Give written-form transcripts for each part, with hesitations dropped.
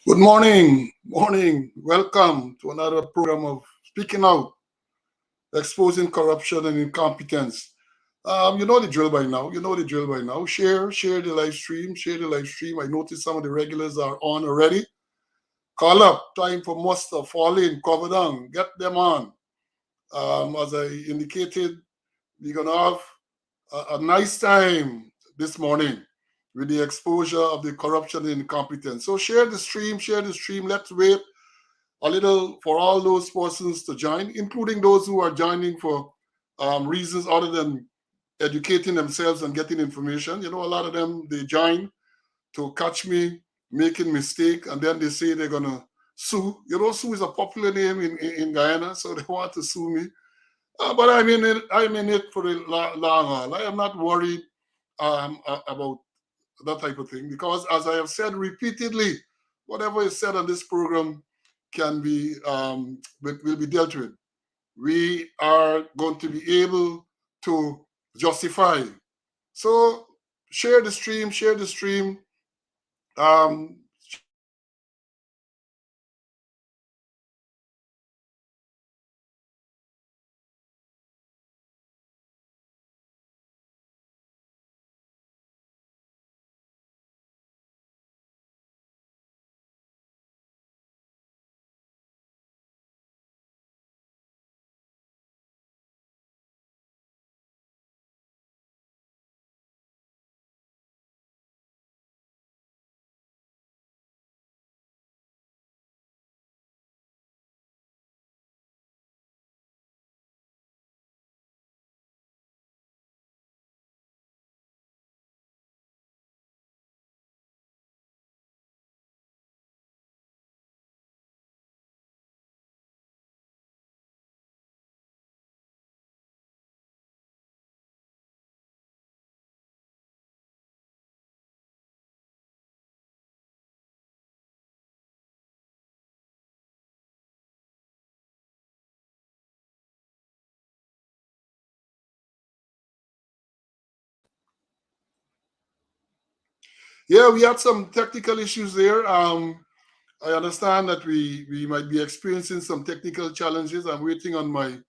Good morning. Welcome to another program of Speaking Out, Exposing Corruption and Incompetence. You know the drill by now. Share the live stream. I notice some of the regulars are on already. Call up. Time for muster. Fall in. Cover down. Get them on. As I indicated, we're gonna have a nice time this morning with the exposure of the corruption and incompetence. So share the stream. Let's wait a little for all those persons to join, including those who are joining for reasons other than educating themselves and getting information. You know, a lot of them, they join to catch me making mistake, and then they say they're gonna sue. You know, sue is a popular name in Guyana, so they want to sue me. But I'm in it for the long haul. I am not worried about that type of thing, because as I have said repeatedly, whatever is said on this program can be will be dealt with. We are going to be able to justify. So share the stream. Share the stream. Yeah, we had some technical issues there. I understand that we might be experiencing some technical challenges. I'm waiting on my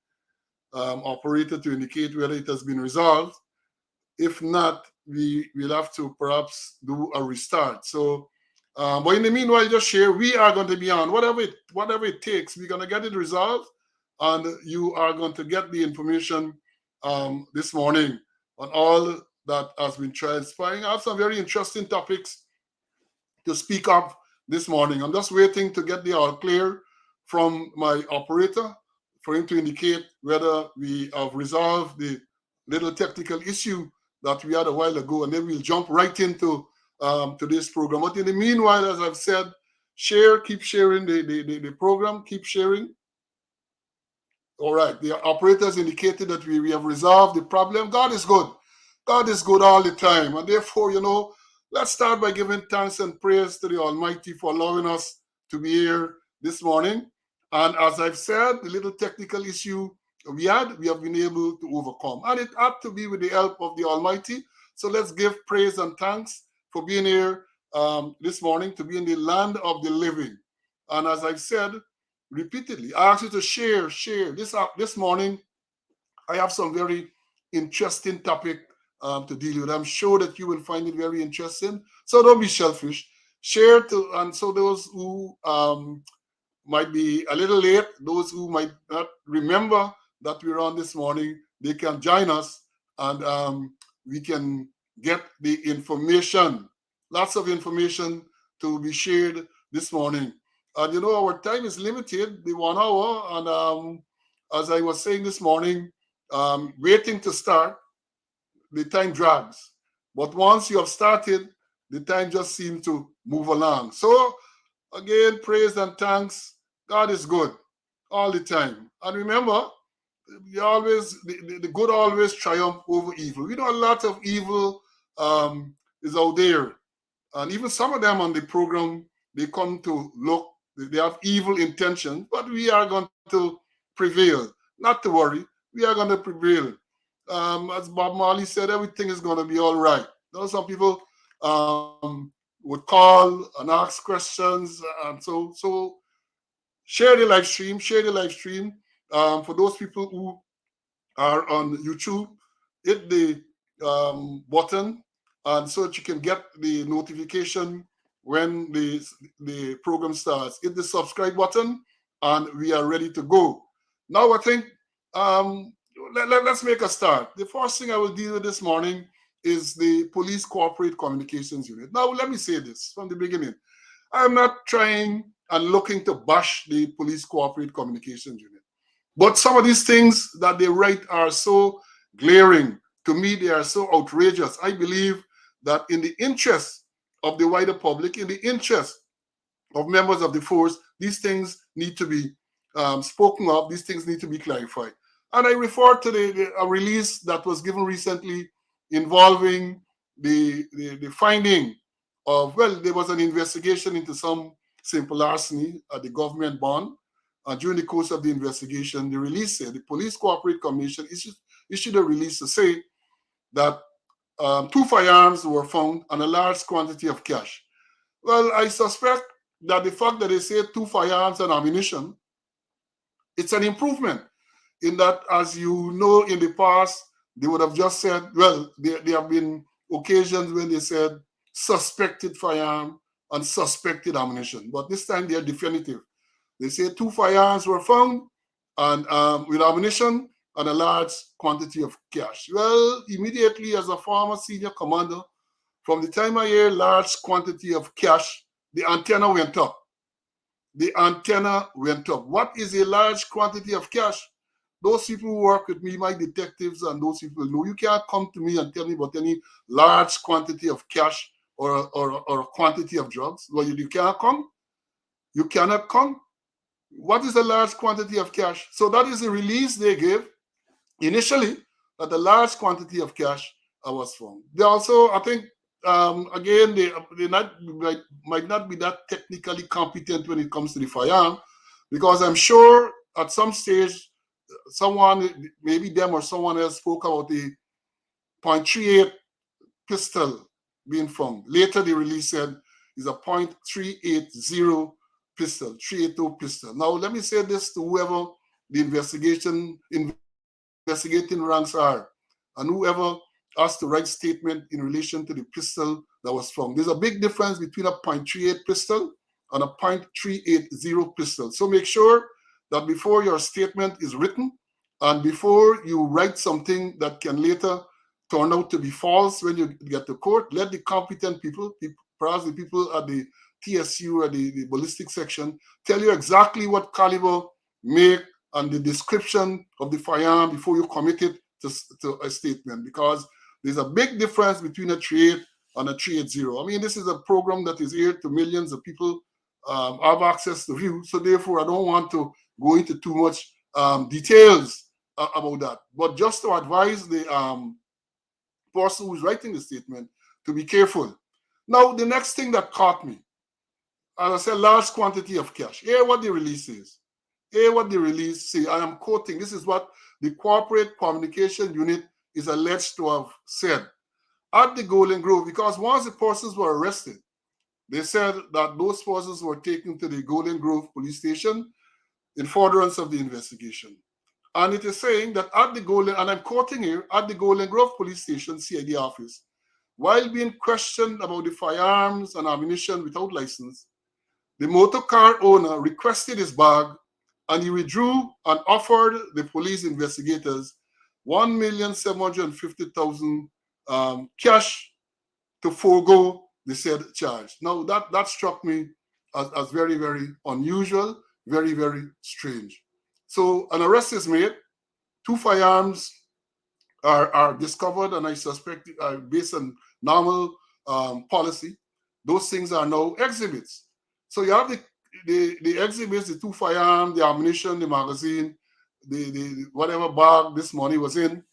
operator to indicate whether it has been resolved. If not, we will have to perhaps do a restart. So, but in the meanwhile, just share. We are going to be on whatever it takes. We're going to get it resolved, and you are going to get the information this morning on all that has been transpiring. I have some very interesting topics to speak up this morning. I'm just waiting to get the all clear from my operator for him to indicate whether we have resolved the little technical issue that we had a while ago, and then we'll jump right into today's program. But in the meanwhile, as I've said, keep sharing the program, keep sharing. All right, the operators indicated that we have resolved the problem. God is good. God is good all the time. And therefore, let's start by giving thanks and praise to the Almighty for allowing us to be here this morning. And as I've said, the little technical issue we have been able to overcome. And it had to be with the help of the Almighty. So let's give praise and thanks for being here this morning, to be in the land of the living. And as I've said repeatedly, I ask you to share. This morning, I have some very interesting topic to deal with. I'm sure that you will find it very interesting. So don't be selfish. Share to, and so those who might be a little late, those who might not remember that we're on this morning, they can join us, and we can get the information. Lots of information to be shared this morning. And our time is limited, the 1 hour, and as I was saying this morning, waiting to start, the time drags. But once you have started, the time just seems to move along. So, again, praise and thanks. God is good all the time. And remember, the good always triumph over evil. We know a lot of evil is out there. And even some of them on the program, they come to look, they have evil intentions, but we are going to prevail. Not to worry, we are going to prevail. As Bob Marley said, everything is going to be all right. Some people would call and ask questions. And so share the live stream, for those people who are on YouTube, hit the button, and so that you can get the notification when the program starts. Hit the subscribe button, and we are ready to go. Now, I think let's make a start. The first thing I will deal with this morning is the Police Corporate Communications Unit. Now, let me say this from the beginning. I'm not trying and looking to bash the Police Corporate Communications Unit. But some of these things that they write are so glaring. To me, they are so outrageous. I believe that in the interest of the wider public, in the interest of members of the force, these things need to be spoken of. These things need to be clarified. And I refer to a release that was given recently involving the finding of, well, there was an investigation into some simple larceny at the government bond. During the course of the investigation, the release said the Police Corporate Commission issued a release to say that 2 firearms were found and a large quantity of cash. Well, I suspect that the fact that they say 2 firearms and ammunition, it's an improvement in that, as you know, in the past, they would have just said, well, there have been occasions when they said suspected firearm and suspected ammunition, but this time they are definitive. They say 2 firearms were found and with ammunition and a large quantity of cash. Well, immediately as a former senior commander, from the time I hear large quantity of cash, the antenna went up. The antenna went up. What is a large quantity of cash? Those people who work with me, my detectives, and those people know, you can't come to me and tell me about any large quantity of cash or a quantity of drugs. Well, you can't come. You cannot come. What is a large quantity of cash? So that is the release they gave initially, that a large quantity of cash was found. They also, I think, again, they might not be that technically competent when it comes to the firearm, because I'm sure at some stage, someone, maybe them or someone else, spoke about the .38 pistol being found. Later, the release said is a .380 pistol, 380 pistol. Now, let me say this to whoever the investigating ranks are, and whoever has to write statement in relation to the pistol that was found. There's a big difference between a .38 pistol and a .380 pistol. So make sure that before your statement is written and before you write something that can later turn out to be false when you get to court, let the competent people, perhaps the people at the TSU or the ballistic section, tell you exactly what caliber, make, and the description of the firearm before you commit it to a statement, because there's a big difference between a 38 and a 380. I mean, this is a program that is here to millions of people have access to view, so therefore I don't want to go into too much details about that, but just to advise the person who's writing the statement to be careful. Now, the next thing that caught me, as I said, large quantity of cash. Here what the release is. Here what the release say. I am quoting. This is what the Corporate Communication Unit is alleged to have said. At the Golden Grove, because once the persons were arrested, they said that those persons were taken to the Golden Grove police station in furtherance of the investigation. And it is saying that at the Golden, and I'm quoting here, at the Golden Grove police station CID office, while being questioned about the firearms and ammunition without license, the motor car owner requested his bag and he withdrew and offered the police investigators $1,750,000 cash to forego the said charge. Now, that struck me as very, very unusual, very, very strange. So an arrest is made, 2 firearms are discovered, and I suspect based on normal policy, those things are now exhibits. So you have the exhibits, the 2 firearms, the ammunition, the magazine, the whatever bag this money was in,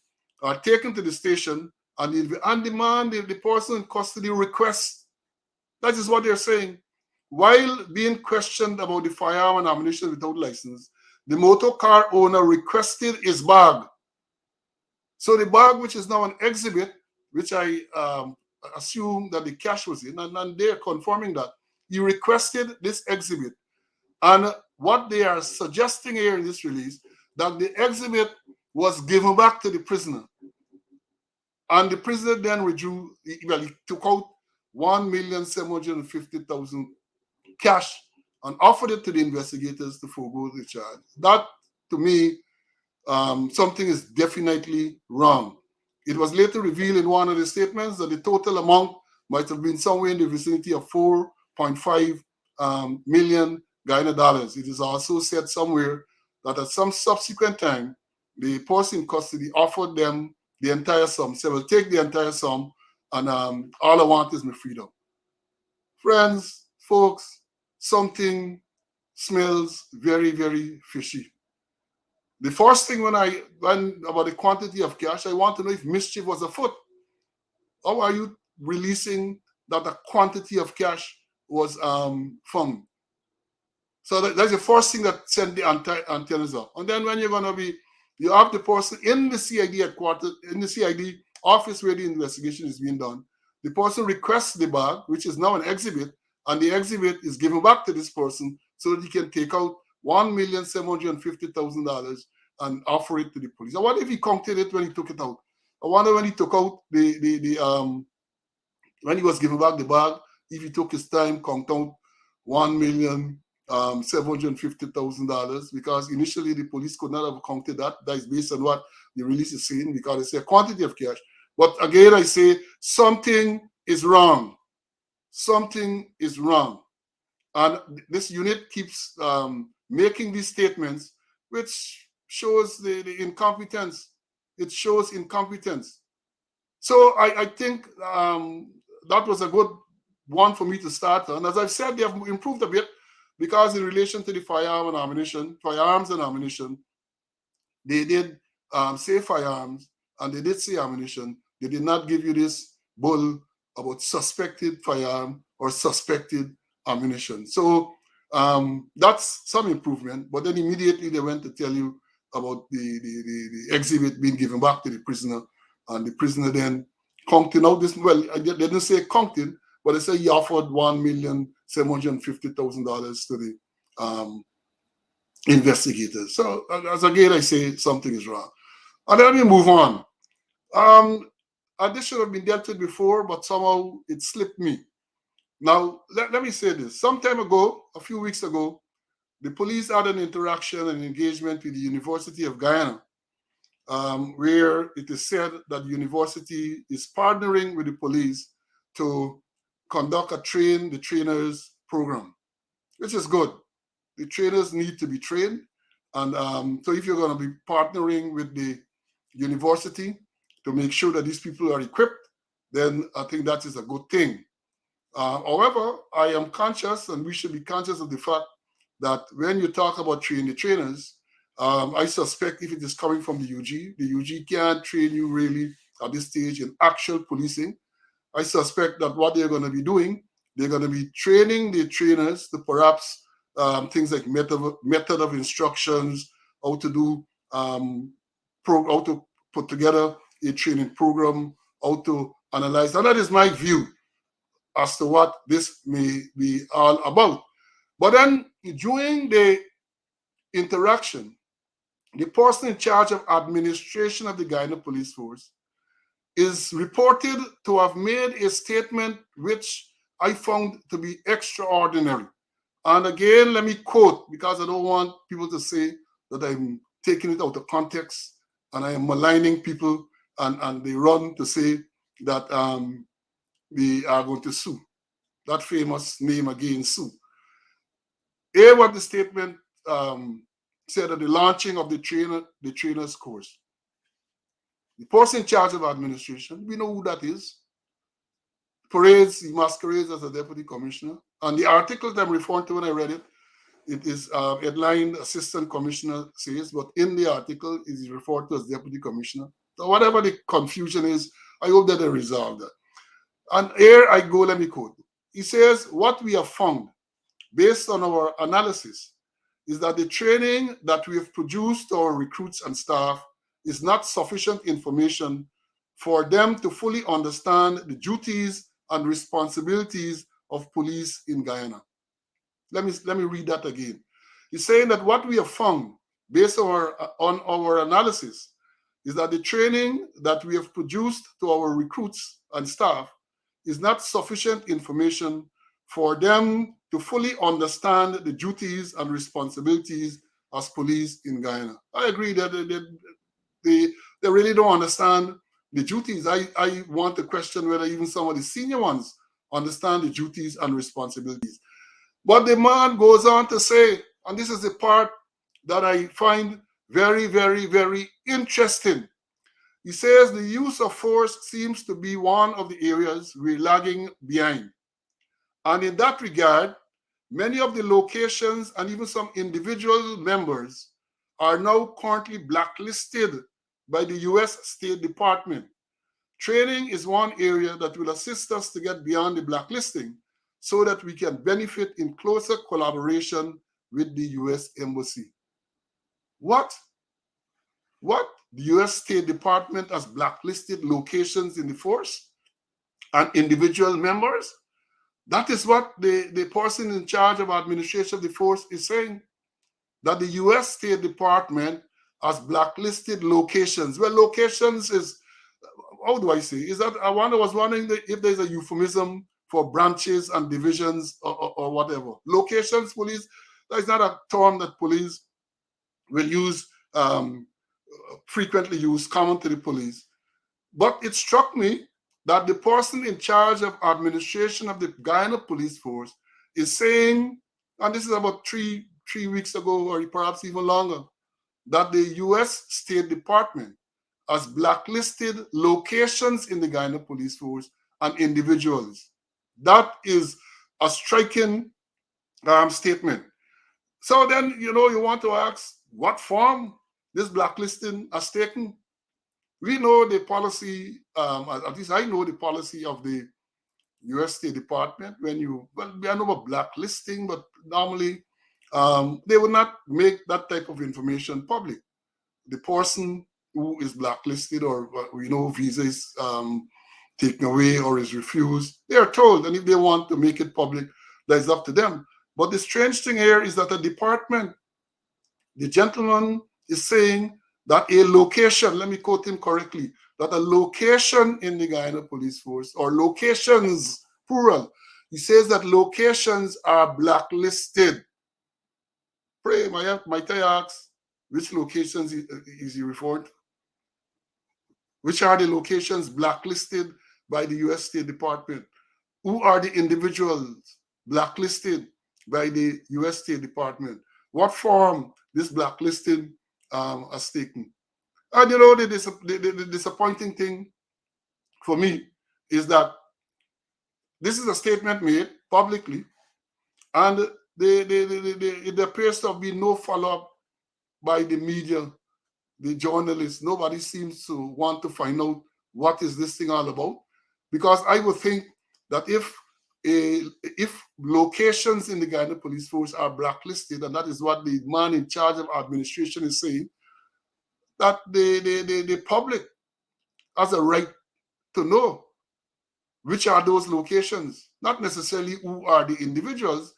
are taken to the station, and on demand, the person in custody requests. That is what they're saying. While being questioned about the firearm and ammunition without license, the motor car owner requested his bag. So the bag, which is now an exhibit, which I assume that the cash was in, and they're confirming that. He requested this exhibit. And what they are suggesting here in this release, that the exhibit was given back to the prisoner. And the prisoner then withdrew, well, he took out 1,750,000 cash and offered it to the investigators to forego the charge. That, to me, something is definitely wrong. It was later revealed in one of the statements that the total amount might have been somewhere in the vicinity of 4.5 million Guyana dollars. It is also said somewhere that at some subsequent time, the person in custody offered them the entire sum. Said, "Well, take the entire sum, and all I want is my freedom." Friends, folks, something smells very, very fishy. The first thing when about the quantity of cash, I want to know if mischief was afoot. How are you releasing that a quantity of cash was found? So that's the first thing that sent the antennas up. And then when you're going to be, you have the person in the CID headquarters, in the CID office where the investigation is being done. The person requests the bag, which is now an exhibit, and the exhibit is given back to this person so that he can take out $1,750,000 and offer it to the police. I wonder if he counted it when he took it out. I wonder when he took out when he was given back the bag, if he took his time, count out $1,750,000, because initially the police could not have counted that. That is based on what the release is saying, because it's a quantity of cash. But again, I say something is wrong. Something is wrong. And this unit keeps making these statements, which shows the incompetence. It shows incompetence. So I think that was a good one for me to start on. As I've said, they have improved a bit, because in relation to the firearms and ammunition, they did say firearms and they did say ammunition. They did not give you this bull about suspected firearm or suspected ammunition. So that's some improvement. But then immediately they went to tell you about the exhibit being given back to the prisoner, and the prisoner then counting out this. Well, they didn't say counting, but they say he offered $1,750,000 to the investigators. So as again I say, something is wrong. And then we move on. This should have been dealt with before, but somehow it slipped me. Now, let me say this. Some time ago, a few weeks ago, the police had an interaction and engagement with the University of Guyana, where it is said that the university is partnering with the police to conduct a train the trainers program, which is good. The trainers need to be trained. And so if you're going to be partnering with the university to make sure that these people are equipped, then I think that is a good thing. However, I am conscious, and we should be conscious of the fact that when you talk about training the trainers, I suspect if it is coming from the UG can't train you really at this stage in actual policing. I suspect that what they're going to be doing, they're going to be training the trainers to perhaps things like method of instructions, how to do, how to put together a training program, how to analyze. And that is my view as to what this may be all about. But then during the interaction, the person in charge of administration of the Guyana Police Force is reported to have made a statement which I found to be extraordinary. And again, let me quote, because I don't want people to say that I'm taking it out of context and I am maligning people, and they run to say that we are going to sue. That famous name again, sue. Here what the statement said at the launching of the trainers course. The person in charge of administration, we know who that is. He masquerades as a deputy commissioner. And the article that I'm referring to when I read it, it is headline assistant commissioner says, but in the article it is referred to as deputy commissioner. So whatever the confusion is, I hope that they resolve that. And here I go, let me quote. He says, what we have found based on our analysis is that the training that we have produced to our recruits and staff is not sufficient information for them to fully understand the duties and responsibilities of police in Guyana. Let me read that again. He's saying that what we have found based on our analysis is that the training that we have produced to our recruits and staff is not sufficient information for them to fully understand the duties and responsibilities as police in Guyana. I agree that they really don't understand the duties. I want to question whether even some of the senior ones understand the duties and responsibilities. But the man goes on to say, and this is the part that I find very, very, very interesting. He says the use of force seems to be one of the areas we're lagging behind. And in that regard, many of the locations and even some individual members are now currently blacklisted by the US State Department. Training is one area that will assist us to get beyond the blacklisting so that we can benefit in closer collaboration with the US Embassy. What? The US State Department has blacklisted locations in the force and individual members? That is what the person in charge of administration of the force is saying, that the US State Department has blacklisted locations. Well, locations is, how do I say? Is that I was wondering if there's a euphemism for branches and divisions or whatever. Locations, police, that is not a term that police will use, frequently used, common to the police. But it struck me that the person in charge of administration of the Guyana police force is saying, and this is about three weeks ago or perhaps even longer, that the US State Department has blacklisted locations in the Guyana police force and individuals. That is a striking statement. So then, you want to ask what form this blacklisting has taken. We know the policy, at least I know the policy of the US State Department. I know about blacklisting, but normally they would not make that type of information public. The person who is blacklisted or visa is taken away or is refused, they are told, and if they want to make it public, that is up to them. But the strange thing here is that the department, the gentleman is saying that a location, let me quote him correctly, that a location in the Guyana police force, or locations, plural, he says that locations are blacklisted. Pray, might I ask, which locations is he referring to? Which are the locations blacklisted by the US State Department? Who are the individuals blacklisted by the US State Department? What form this blacklisting has taken? And the disappointing thing for me is that this is a statement made publicly, and it appears to have been no follow-up by the media, the journalists. Nobody seems to want to find out what is this thing all about, because I would think that if locations in the Guyana police force are blacklisted, and that is what the man in charge of administration is saying, that the public has a right to know which are those locations, not necessarily who are the individuals,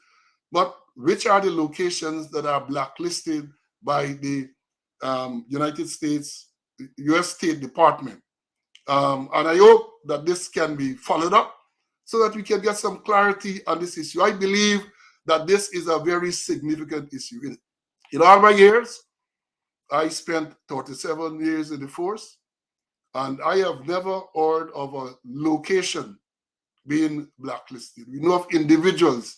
but which are the locations that are blacklisted by the United States, US State Department. And I hope that this can be followed up so that we can get some clarity on this issue. I believe that this is a very significant issue. In all my years, I spent 37 years in the force, and I have never heard of a location being blacklisted. We know of individuals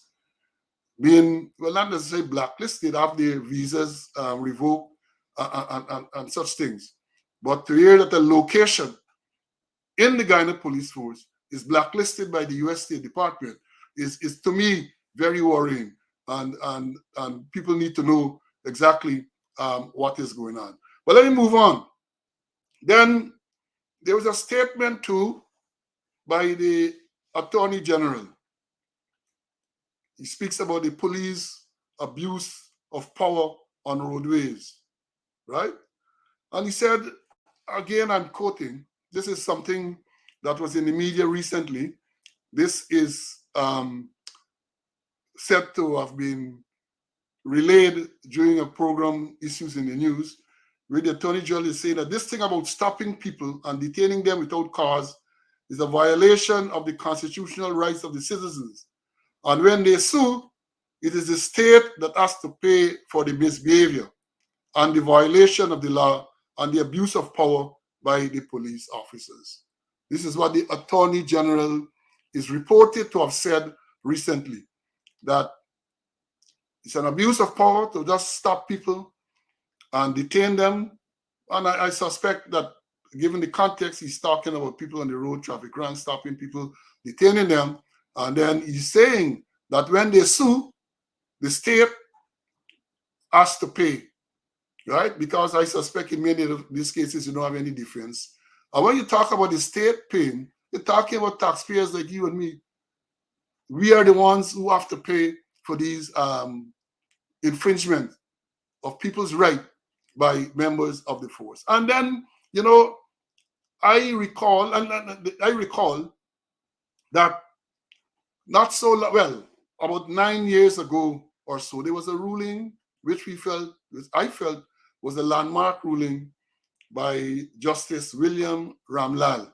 being, well, not necessarily blacklisted, have their visas revoked and such things. But to hear that a location in the Guyana police force is blacklisted by the US State Department is to me very worrying, and people need to know exactly what is going on. But let me move on. Then there was a statement too by the Attorney General. He speaks about the police abuse of power on roadways, right? And he said, again, I'm quoting, this is something that was in the media recently. This is said to have been relayed during a program, Issues in the News, where the Attorney General is saying that this thing about stopping people and detaining them without cause is a violation of the constitutional rights of the citizens. And when they sue, it is the state that has to pay for the misbehavior and the violation of the law and the abuse of power by the police officers. This is what the Attorney General is reported to have said recently, that it's an abuse of power to just stop people and detain them. And I suspect that given the context, he's talking about people on the road, traffic runs, stopping people, detaining them. And then he's saying that when they sue, the state has to pay, right? Because I suspect in many of these cases, you don't have any defense. And when you talk about the state paying, you're talking about taxpayers like you and me. We are the ones who have to pay for these infringement of people's right by members of the force. And then, I recall that not so long, well, about 9 years ago or so, there was a ruling which I felt was a landmark ruling by Justice William Ramlal.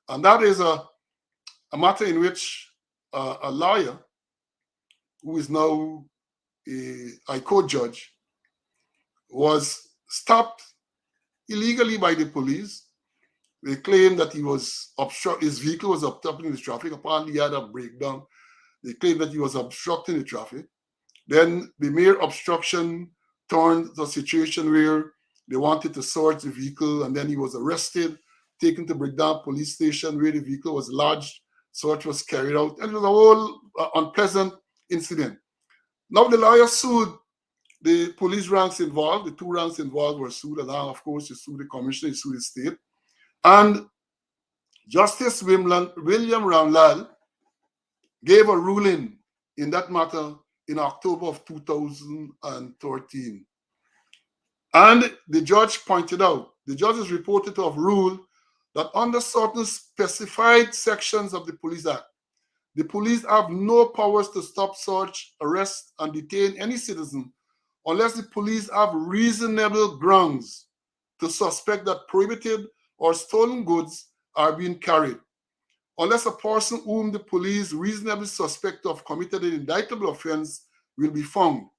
And that is a matter in which a lawyer who is now a High Court judge was stopped illegally by the police. They claimed that his vehicle was obstructing the traffic. Apparently, he had a breakdown. They claimed that he was obstructing the traffic. Then the mere obstruction turned to a situation where they wanted to search the vehicle, and then he was arrested, taken to Brigdam police station where the vehicle was lodged. Search was carried out, and it was a whole unpleasant incident. Now the lawyer sued the police ranks involved. The two ranks involved were sued, and now, of course, he sued the commissioner, he sued the state. And Justice William Ramlal gave a ruling in that matter in October of 2013. And the judge pointed out, the judge is reported to have ruled that under certain specified sections of the Police Act, the police have no powers to stop, search, arrest, and detain any citizen unless the police have reasonable grounds to suspect that prohibited or stolen goods are being carried, unless a person whom the police reasonably suspect to have committed an indictable offense will be found,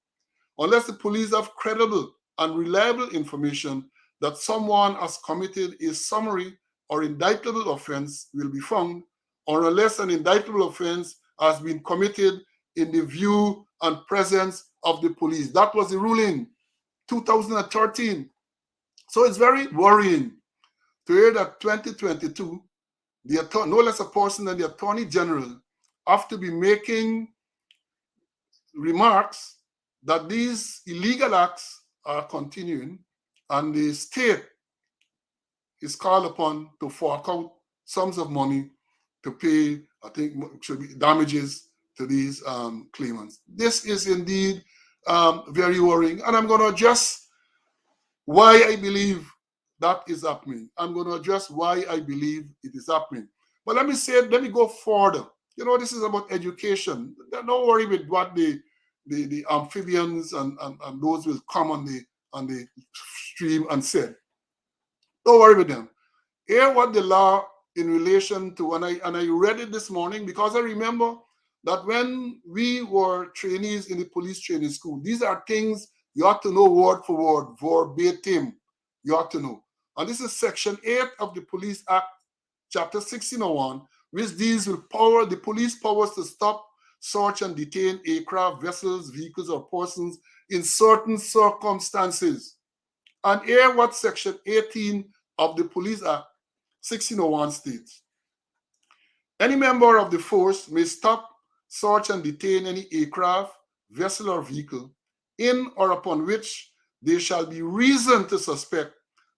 unless the police have credible and reliable information that someone has committed a summary or indictable offense will be found, or unless an indictable offense has been committed in the view and presence of the police. That was the ruling, 2013. So it's very worrying to hear that 2022, no less a person than the Attorney General have to be making remarks that these illegal acts are continuing, and the state is called upon to fork out sums of money to pay, I think, should be damages to these claimants. This is indeed very worrying, and I'm going to address why I believe that is happening. I'm going to address why I believe it is happening. But let me go further. This is about education. Don't worry with what the amphibians and those will come on the stream and say. Don't worry with them. Hear what the law in relation to, and I read it this morning because I remember that when we were trainees in the police training school, these are things you ought to know word for word, verbatim. You ought to know. And this is Section 8 of the Police Act, Chapter 1601, which deals with the police powers to stop, search, and detain aircraft, vessels, vehicles, or persons in certain circumstances. And here what Section 18 of the Police Act 1601 states. Any member of the force may stop, search, and detain any aircraft, vessel, or vehicle in or upon which there shall be reason to suspect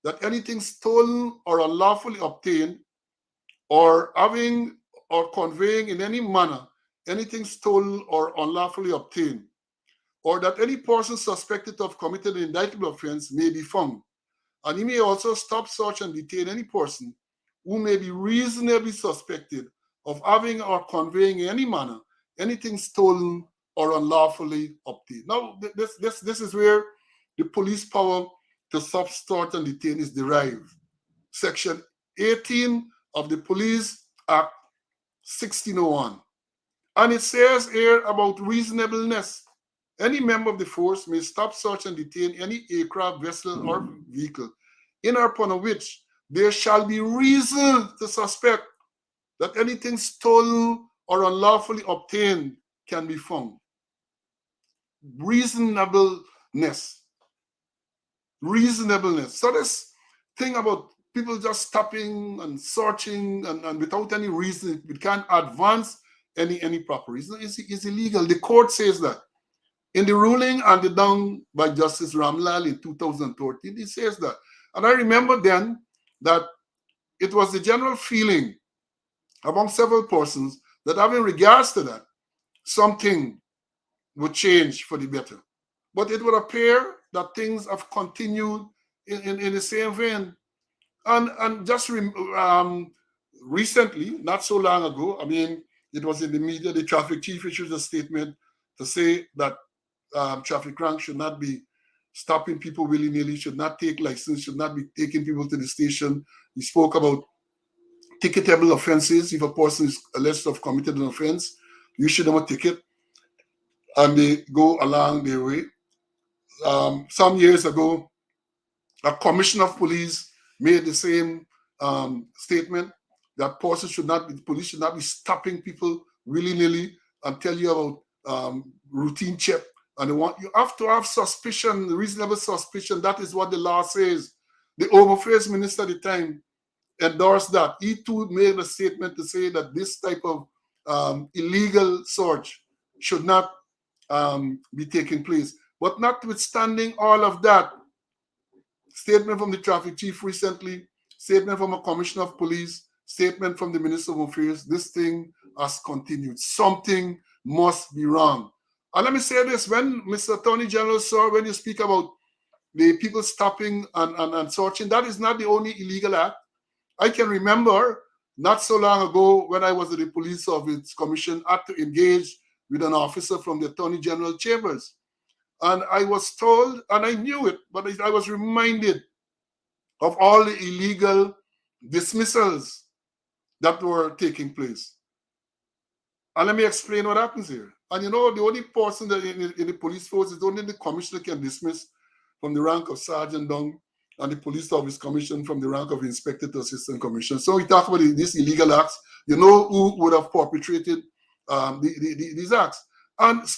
that anything stolen or unlawfully obtained, or having or conveying in any manner anything stolen or unlawfully obtained, or that any person suspected to have committed an indictable offense may be found. And he may also stop, search, and detain any person who may be reasonably suspected of having or conveying in any manner anything stolen or unlawfully obtained. Now, this is where the police power to stop, store, and detain is derived. Section 18 of the Police Act 1601. And it says here about reasonableness. Any member of the force may stop, search, and detain any aircraft, vessel, or vehicle in or upon which there shall be reason to suspect that anything stolen or unlawfully obtained can be found. Reasonableness. So this thing about people just stopping and searching and without any reason, it can't advance any proper reason, is illegal. The court says that. In the ruling handed down by Justice Ramlal in 2013, it says that. And I remember then that it was the general feeling among several persons that having regards to that, something would change for the better. But it would appear that things have continued in the same vein. And just recently, not so long ago, I mean, it was in the media, the traffic chief issued a statement to say that traffic rank should not be stopping people willy-nilly, should not take license, should not be taking people to the station. He spoke about ticketable offenses. If a person is alleged to have committed an offense, you issue them a ticket and they go along their way. Some years ago, a commissioner of police made the same statement that police should not be stopping people willy-nilly and tell you about routine check. And you have to have suspicion, reasonable suspicion. That is what the law says. The Home Affairs Minister at the time endorsed that. He too made a statement to say that this type of illegal search should not be taking place. But notwithstanding all of that, statement from the traffic chief recently, statement from a commissioner of police, statement from the Minister of Affairs, this thing has continued. Something must be wrong. And let me say this, when Mr. Attorney General, sir, when you speak about the people stopping and searching, that is not the only illegal act. I can remember not so long ago when I was at the Police Service Commission, I had to engage with an officer from the Attorney General chambers. And I was told, and I knew it, but I was reminded of all the illegal dismissals that were taking place. And let me explain what happens here. And you know, the only person that in the police force is only the commissioner can dismiss from the rank of sergeant down, and the police service commission from the rank of inspector to assistant commissioner. So we talk about these illegal acts. You know who would have perpetrated these acts. And it's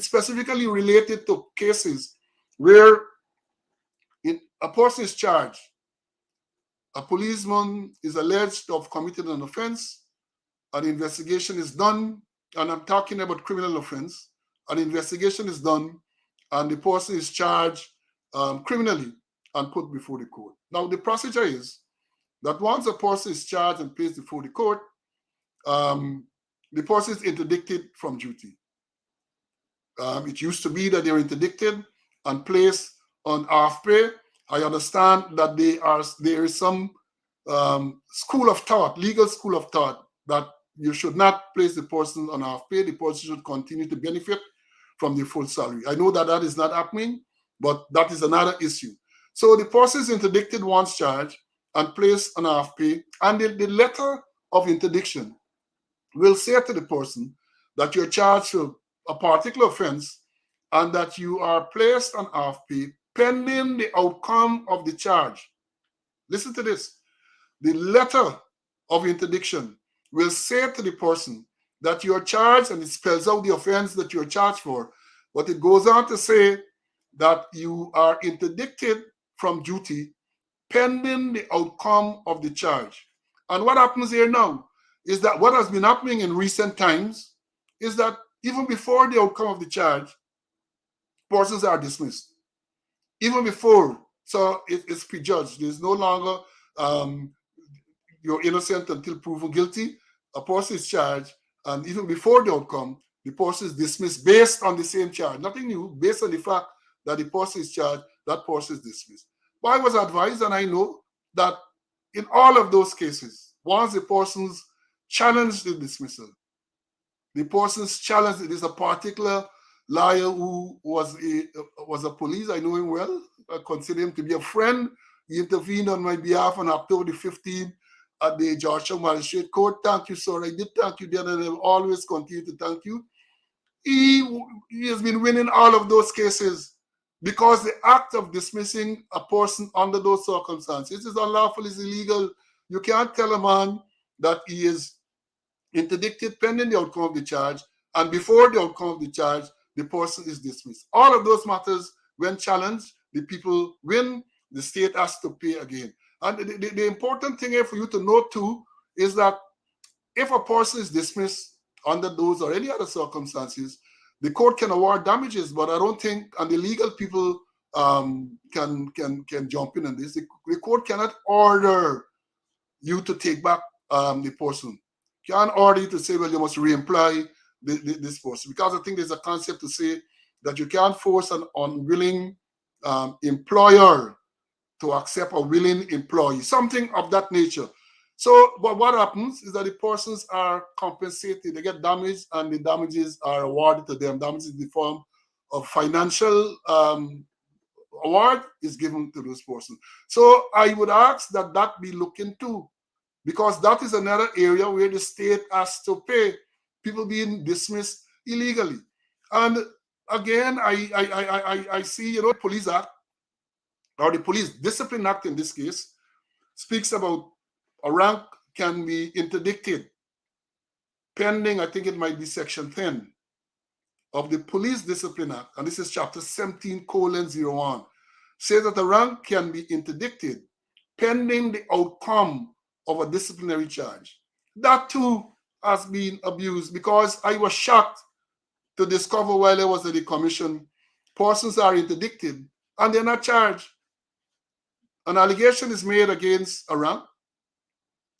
specifically related to cases where a person is charged, a policeman is alleged to have committed an offense, an investigation is done, and I'm talking about criminal offense, an investigation is done, and the person is charged criminally and put before the court. Now, the procedure is that once a person is charged and placed before the court, the person is interdicted from duty. It used to be that they were interdicted and placed on half pay. I understand that there is some school of thought, legal school of thought, that you should not place the person on half pay. The person should continue to benefit from the full salary. I know that is not happening, but that is another issue. So the person is interdicted once charged and placed on half pay, and the letter of interdiction will say to the person that you're charged with a particular offense and that you are placed on half pay pending the outcome of the charge. Listen to this. The letter of interdiction will say to the person that you are charged, and it spells out the offense that you're charged for, but it goes on to say that you are interdicted from duty pending the outcome of the charge. And what happens here now is that what has been happening in recent times is that even before the outcome of the charge, persons are dismissed. Even before, so it's prejudged. There's no longer you're innocent until proven guilty. A person is charged, and even before the outcome, the person is dismissed based on the same charge. Nothing new, based on the fact that the person is charged, that person is dismissed. But I was advised, and I know that in all of those cases, once the persons challenge the dismissal, the person's challenge, it is a particular lawyer who was a police. I know him well. I consider him to be a friend. He intervened on my behalf on October the 15th at the Georgia Magistrate Court. Thank you, sir. I did thank you then, and I will always continue to thank you. He has been winning all of those cases because the act of dismissing a person under those circumstances is unlawful, is illegal. You can't tell a man that he is interdicted pending the outcome of the charge, and before the outcome of the charge, the person is dismissed. All of those matters, when challenged, the people win, the state has to pay again. And the important thing here for you to note too is that if a person is dismissed under those or any other circumstances, the court can award damages, but I don't think, and the legal people can jump in on this. The court cannot order you to take back the person. Can't order you to say, well, you must re-employ this person, because I think there's a concept to say that you can't force an unwilling employer to accept a willing employee, something of that nature. So, but what happens is that the persons are compensated, they get damaged, and the damages are awarded to them. Damages in the form of financial award is given to those persons. So I would ask that that be looked into, because that is another area where the state has to pay people being dismissed illegally. And again, I see, the Police Act, or the Police Discipline Act in this case, speaks about a rank can be interdicted pending, I think it might be section 10 of the Police Discipline Act, and this is chapter 17:01, says that a rank can be interdicted pending the outcome of a disciplinary charge. That too has been abused, because I was shocked to discover while I was at the commission, persons are interdicted and they're not charged. An allegation is made against a rank,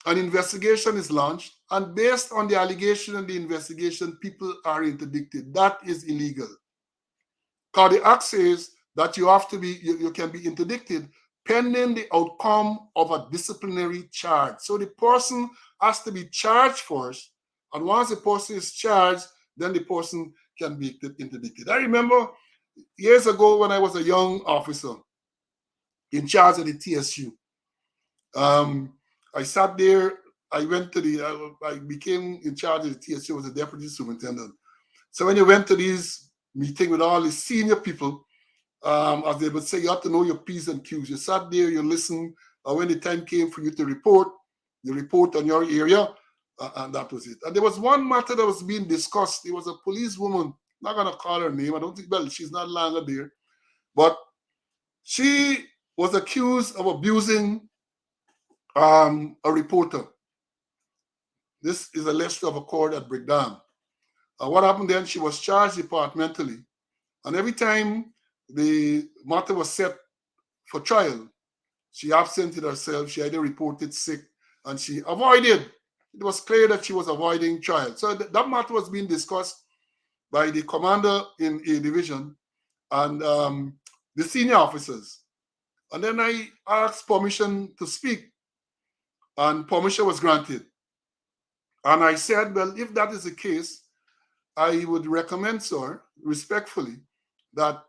an investigation is launched, and based on the allegation and the investigation, people are interdicted. That is illegal. Because the act says that you have to be, you can be interdicted pending the outcome of a disciplinary charge. So the person has to be charged first, and once the person is charged, then the person can be interdicted. I remember years ago when I was a young officer in charge of the TSU. I sat there, I went to I became in charge of the TSU as a deputy superintendent. So when you went to these meetings with all the senior people, as they would say, you have to know your P's and Q's. You sat there, you listen, when the time came for you to report, you report on your area, and that was it. And there was one matter that was being discussed. It was a policewoman, not going to call her name, I don't think, well, she's not longer there, but she was accused of abusing a reporter. This is alleged to have occurred at Breakdown. What happened then, she was charged departmentally, and every time the matter was set for trial, she absented herself, she either reported sick, and she avoided. It was clear that she was avoiding trial. So that matter was being discussed by the commander in a division and the senior officers. And then I asked permission to speak, and permission was granted. And I said, well, if that is the case, I would recommend, sir, respectfully, that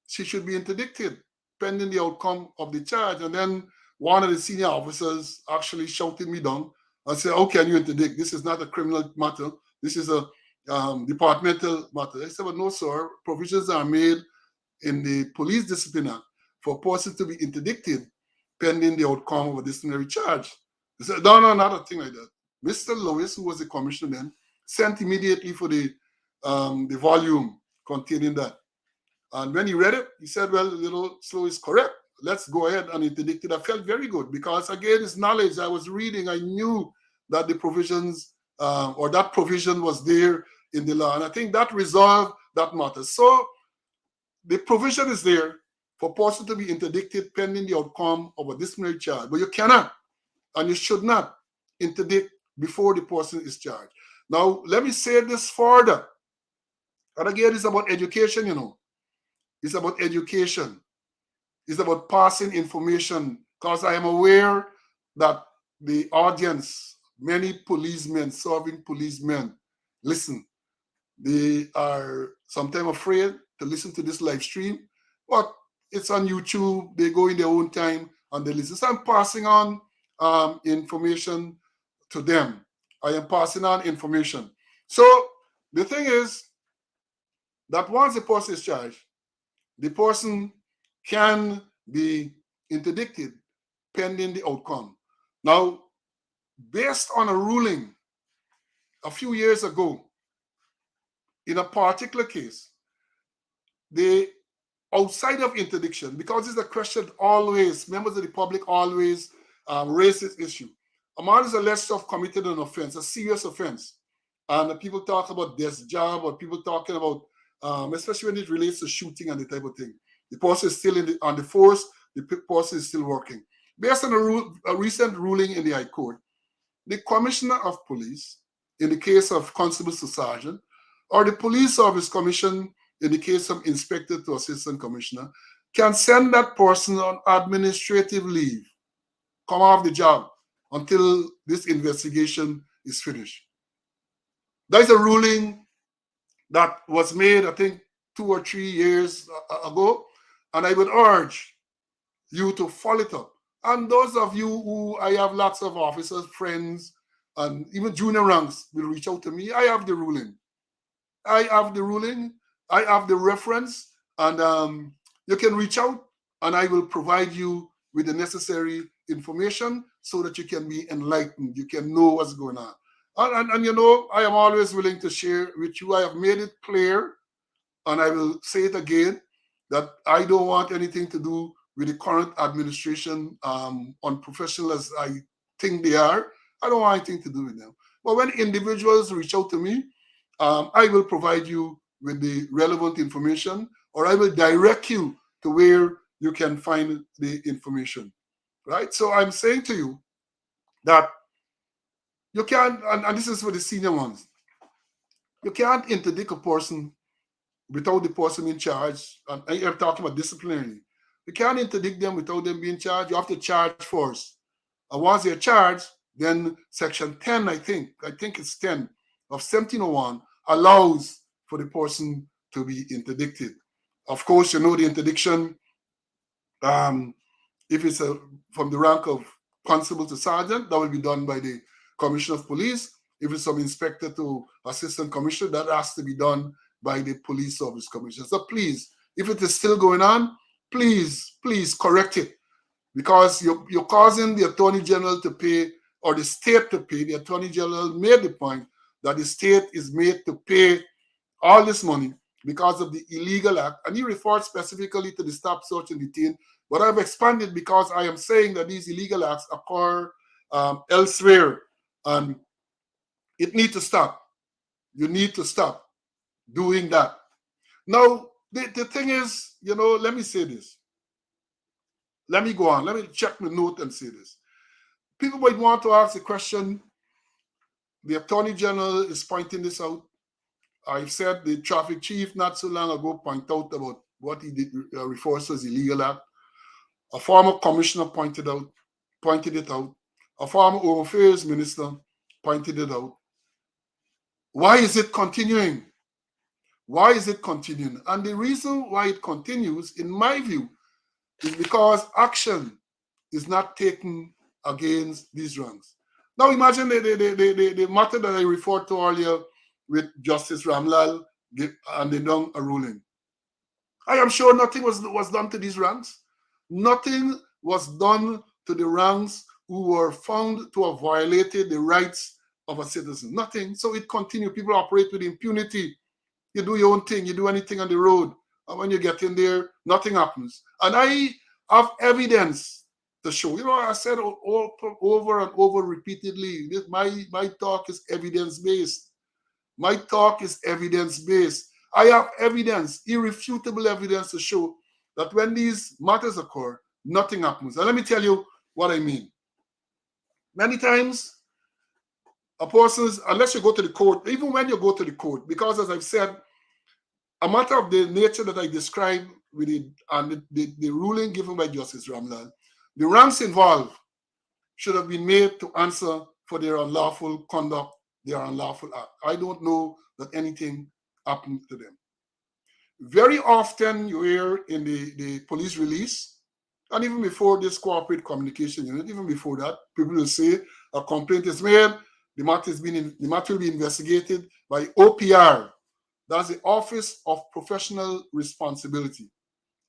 she should be interdicted pending the outcome of the charge. And then one of the senior officers actually shouted me down and said, how can you interdict? This is not a criminal matter. This is a departmental matter. I said, well, no, sir. Provisions are made in the Police Discipline Act for a person to be interdicted pending the outcome of a disciplinary charge. They said, no, not a thing like that. Mr. Lewis, who was the commissioner then, sent immediately for the volume containing that. And when he read it, he said, well, little Slow is correct. Let's go ahead and interdict it. I felt very good because, again, it's knowledge. I was reading. I knew that the provisions or that provision was there in the law. And I think that resolved that matter. So the provision is there for a person to be interdicted pending the outcome of a disciplinary charge. But you cannot and you should not interdict before the person is charged. Now, let me say this further. And again, it's about education, It's about education. It's about passing information, because I am aware that the audience, many policemen, serving policemen, listen. They are sometimes afraid to listen to this live stream, but it's on YouTube. They go in their own time and they listen. So I'm passing on information to them. I am passing on information. So the thing is that once the person is charged, the person can be interdicted pending the outcome. Now, based on a ruling a few years ago, in a particular case, they outside of interdiction, because it's a question always, members of the public always raise this issue. A man is alleged to have committed an offense, a serious offense. And people talk about this job, or people talking about, especially when it relates to shooting and the type of thing. The person is still on the force, the person is still working. Based on a recent ruling in the High Court, the Commissioner of Police, in the case of Constable to Sergeant, or the Police Service Commission, in the case of Inspector to Assistant Commissioner, can send that person on administrative leave, come off the job until this investigation is finished. That is a ruling that was made, I think, 2 or 3 years ago, and I would urge you to follow it up. And those of you who, I have lots of officers, friends, and even junior ranks will reach out to me. I have the ruling. I have the reference, and you can reach out, and I will provide you with the necessary information so that you can be enlightened. You can know what's going on. And you know, I am always willing to share with you. I have made it clear, and I will say it again, that I don't want anything to do with the current administration, unprofessional as I think they are. I don't want anything to do with them. But when individuals reach out to me, I will provide you with the relevant information, or I will direct you to where you can find the information, right? So I'm saying to you that you can't, and this is for the senior ones, you can't interdict a person without the person in charge. And I'm talking about disciplinary. You can't interdict them without them being charged. You have to charge first. And once they're charged, then Section 10, I think it's 10 of 1701 allows for the person to be interdicted. Of course, you know the interdiction, if it's from the rank of constable to sergeant, that will be done by the Commissioner of Police. If it's from inspector to assistant commissioner, that has to be done by the Police Service Commissioner. So please, if it is still going on, please correct it, because you're causing the Attorney General to pay, or the state to pay. The Attorney General made the point that the state is made to pay all this money because of the illegal act, and he referred specifically to the stop, search, and detain. But I've expanded because I am saying that these illegal acts occur elsewhere, and it needs to stop. You need to stop doing that. Now, the thing is, you know, let me say this. Let me go on. Let me check my note and say this. People might want to ask the question, the Attorney General is pointing this out. I've said the traffic chief not so long ago pointed out about what he did, refers to as illegal act. A former commissioner pointed it out. A former Home Affairs minister pointed it out. Why is it continuing? Why is it continuing? And the reason why it continues, in my view, is because action is not taken against these ranks. Now imagine the matter that I referred to earlier with Justice Ramlal, and they done a ruling. I am sure nothing was done to these ranks. Nothing was done to the ranks who were found to have violated the rights of a citizen. Nothing. So it continued. People operate with impunity. You do your own thing. You do anything on the road. And when you get in there, nothing happens. And I have evidence to show. You know, I said over and over repeatedly, my talk is evidence-based. My talk is evidence-based. I have evidence, irrefutable evidence to show that when these matters occur, nothing happens. And let me tell you what I mean. Many times, a person's, unless you go to the court, even when you go to the court, because as I've said, a matter of the nature that I described with it, and the ruling given by Justice Ramlal, the ranks involved should have been made to answer for their unlawful conduct, their unlawful act. I don't know that anything happened to them. Very often you hear in the police release, and even before this corporate communication unit, even before that, people will say a complaint is made, the matter will be investigated by OPR. That's the Office of Professional Responsibility,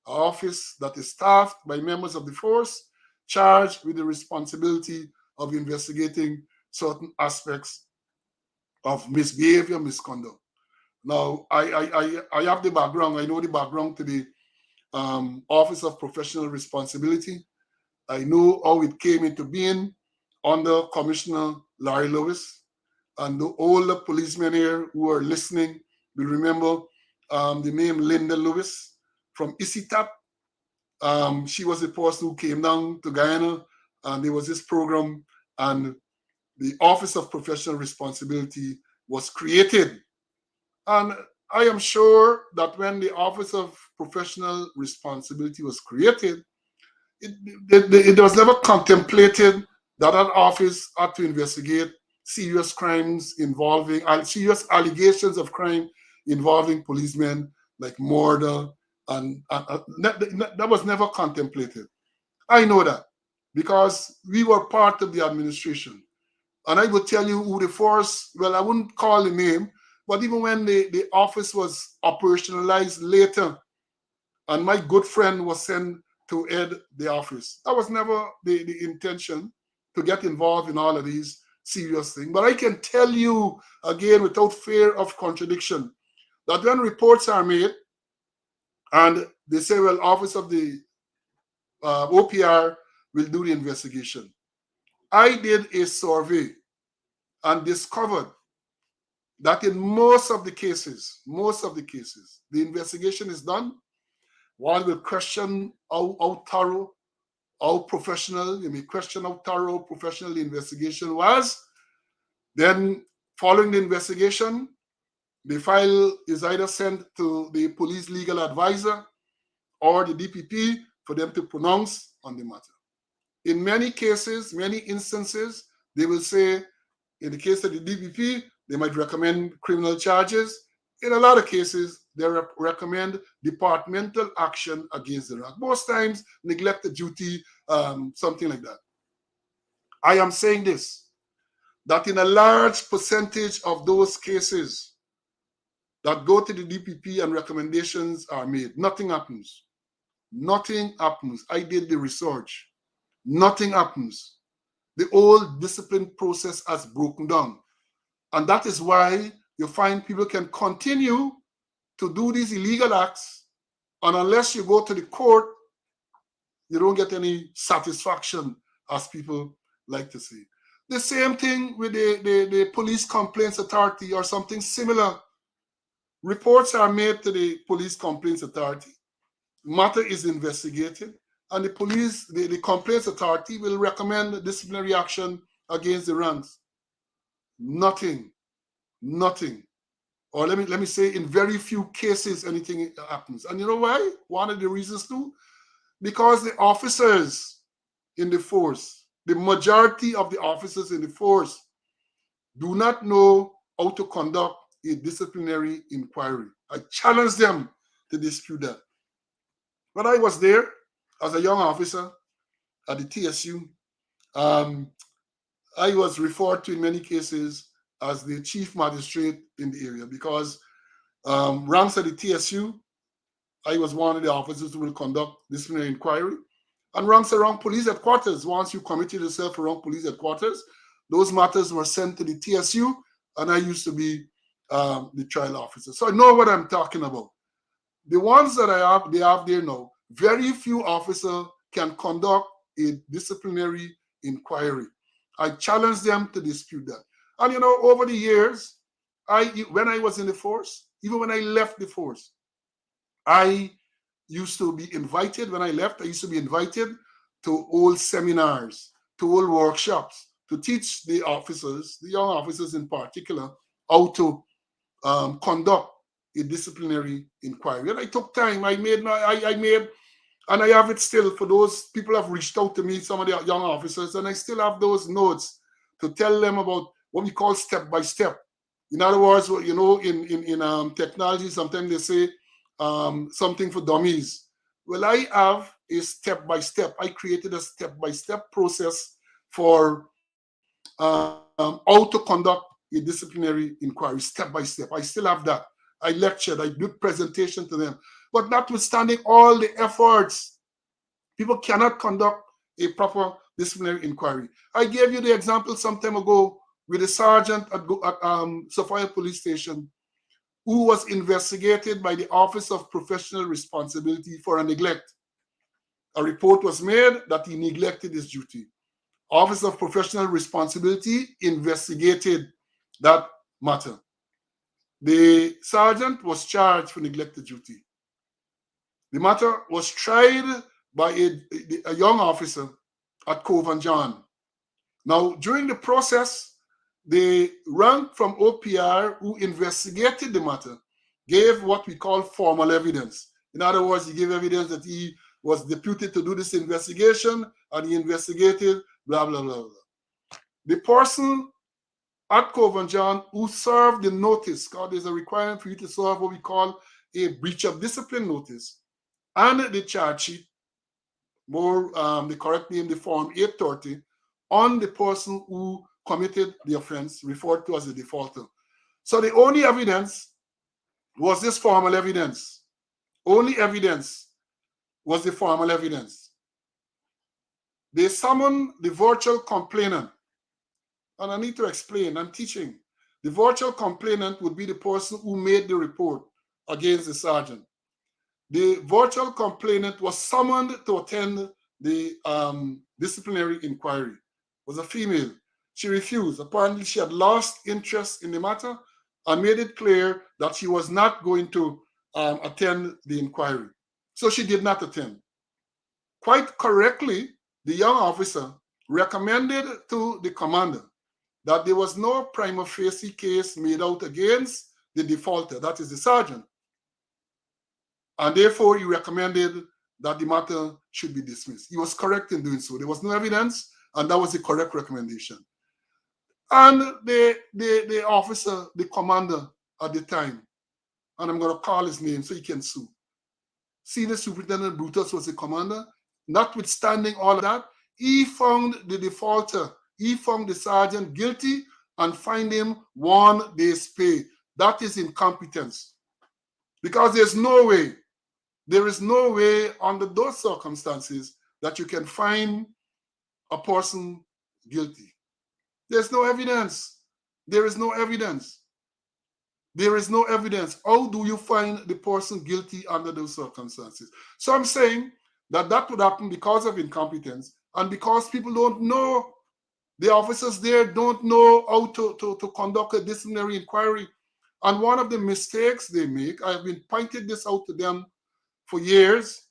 an office that is staffed by members of the force charged with the responsibility of investigating certain aspects of misbehavior, misconduct. Now, I have the background. I know the background to the Office of Professional Responsibility. I know how it came into being under Commissioner Larry Lewis. And all the policemen here who are listening will remember the name Linda Lewis from Isitap. She was the person who came down to Guyana, and there was this program, and the Office of Professional Responsibility was created. And I am sure that when the Office of Professional Responsibility was created, it was never contemplated that that office had to investigate serious crimes involving, serious allegations of crime involving policemen, like murder, and that was never contemplated. I know that because we were part of the administration. And I would tell you who the force, well, I wouldn't call the name, but even when the office was operationalized later, and my good friend was sent to head the office, that was never the intention to get involved in all of these serious things. But I can tell you, again, without fear of contradiction, that when reports are made and they say, well, Office of the OPR will do the investigation. I did a survey and discovered that in most of the cases, the investigation is done. One will question how thorough, how professional, you may question how thorough, professional the investigation was. Then, following the investigation, the file is either sent to the police legal advisor or the DPP for them to pronounce on the matter. In many cases, many instances, they will say, in the case of the DPP, they might recommend criminal charges. In a lot of cases, they recommend departmental action against the rank. Most times, neglect of duty, something like that. I am saying this, that in a large percentage of those cases that go to the DPP and recommendations are made, nothing happens. Nothing happens. I did the research. Nothing happens. The whole discipline process has broken down. And that is why you find people can continue to do these illegal acts, and unless you go to the court, you don't get any satisfaction, as people like to say. The same thing with the Police Complaints Authority or something similar. Reports are made to the Police Complaints Authority. Matter is investigated, and the Complaints Authority will recommend disciplinary action against the ranks. Nothing. Or let me say, in very few cases, anything happens. And you know why? One of the reasons too, because the officers in the force, the majority of the officers in the force, do not know how to conduct a disciplinary inquiry. I challenge them to dispute that. When I was there as a young officer at the TSU, I was referred to in many cases as the chief magistrate in the area because ranks at the TSU, I was one of the officers who will conduct disciplinary inquiry. And ranks around police headquarters, once you committed yourself around police headquarters, those matters were sent to the TSU, and I used to be the trial officer. So I know what I'm talking about. The ones that they have there now, very few officers can conduct a disciplinary inquiry. I challenge them to dispute that. And you know, over the years, when I was in the force, even when I left the force, I used to be invited. When I left, I used to be invited to all seminars, to all workshops, to teach the officers, the young officers in particular, how to conduct a disciplinary inquiry. And I took time. I made And I have it still for those people have reached out to me, some of the young officers, and I still have those notes to tell them about what we call step by step. In other words, in technology, sometimes they say something for dummies. Well, I have a step by step. I created a step by step process for how to conduct a disciplinary inquiry step by step. I still have that. I lectured, I did presentation to them. But notwithstanding all the efforts, people cannot conduct a proper disciplinary inquiry. I gave you the example some time ago with a sergeant at Sophia Police Station who was investigated by the Office of Professional Responsibility for a neglect. A report was made that he neglected his duty. Office of Professional Responsibility investigated that matter. The sergeant was charged for neglected duty. The matter was tried by a young officer at Cove and John. Now, during the process, the rank from OPR who investigated the matter gave what we call formal evidence. In other words, he gave evidence that he was deputed to do this investigation and he investigated, blah, blah, blah, blah. The person at Cove and John who served the notice, because there's a requirement for you to serve what we call a breach of discipline notice, and the charge sheet, more the correct name, the form 830, on the person who committed the offense, referred to as the defaulter. So the only evidence was this formal evidence. Only evidence was the formal evidence. They summoned the virtual complainant. And I need to explain, I'm teaching. The virtual complainant would be the person who made the report against the sergeant. The virtual complainant was summoned to attend the disciplinary inquiry. It was a female. She refused. Apparently, she had lost interest in the matter and made it clear that she was not going to attend the inquiry. So she did not attend. Quite correctly, the young officer recommended to the commander that there was no prima facie case made out against the defaulter, that is the sergeant. And therefore, he recommended that the matter should be dismissed. He was correct in doing so. There was no evidence, and that was the correct recommendation. And the officer, the commander at the time, and I'm going to call his name so he can sue. Senior Superintendent Brutus was the commander. Notwithstanding all of that, he found the defaulter, he found the sergeant guilty and fined him 1 day's pay. That is incompetence. Because there is no way under those circumstances that you can find a person guilty. There's no evidence. There is no evidence. There is no evidence. How do you find the person guilty under those circumstances? So I'm saying that would happen because of incompetence and because people don't know, the officers there don't know how to conduct a disciplinary inquiry. And one of the mistakes they make, I've been pointing this out to them for years,